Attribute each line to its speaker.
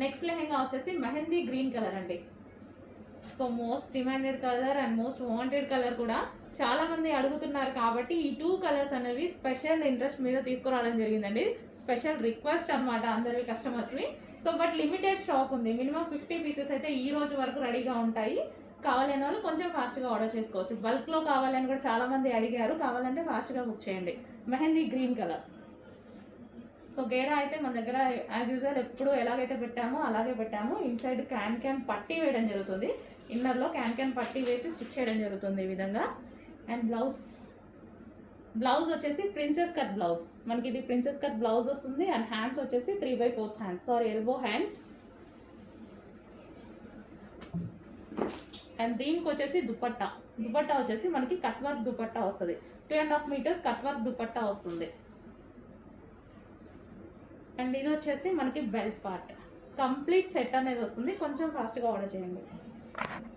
Speaker 1: Next lehenga వచ్చేసి mehndi green colour అండి. So most demanded colour and most wanted colour కూడా చాలా మంది అడుగుతున్నారు కాబట్టి ఈ 2 కలర్స్ అనేవి స్పెషల్ ఇంట్రెస్ట్ మీద తీసుకురావడం జరిగిందండి. స్పెషల్ రిక్వెస్ట్ అనమాట అందరి కస్టమర్స్వి. సో బట్ లిమిటెడ్ స్టాక్ ఉంది. మినిమం 50 పీసెస్ అయితే ఈ రోజు వరకు రెడీగా ఉంటాయి. కావాలనే వాళ్ళు కొంచెం ఫాస్ట్గా ఆర్డర్ చేసుకోవచ్చు. బల్క్లో కావాలని కూడా చాలా మంది అడిగారు. కావాలంటే ఫాస్ట్గా బుక్ చేయండి. Mehndi green colour. సో గేరా అయితే మన దగ్గర యాజ్ యూజువల్ ఎప్పుడు ఎలాగైతే పెట్టామో అలాగే పెట్టాము. ఇన్సైడ్ క్యాన్ పట్టీ వేయడం జరుగుతుంది. ఇన్నర్లో క్యాన్ పట్టీ వేసి స్టిచ్ చేయడం జరుగుతుంది ఈ విధంగా. అండ్ బ్లౌజ్ వచ్చేసి ప్రిన్సెస్ కట్ బ్లౌజ్. మనకి ఇది ప్రిన్సెస్ కట్ బ్లౌజ్ వస్తుంది. అండ్ హ్యాండ్స్ వచ్చేసి 3/4 హ్యాండ్స్, ఎల్బో హ్యాండ్స్. అండ్ దీనికి వచ్చేసి దుపట్టా వచ్చేసి మనకి కట్ వర్క్ దుపట్టా వస్తుంది. 2.5 మీటర్స్ కట్ వర్క్ దుపట్టా వస్తుంది. అండ్ ఇది వచ్చేసి మనకి బెల్ట్ పార్ట్. కంప్లీట్ సెట్ అనేది వస్తుంది. కొంచెం ఫాస్ట్గా ఆర్డర్ చేయండి.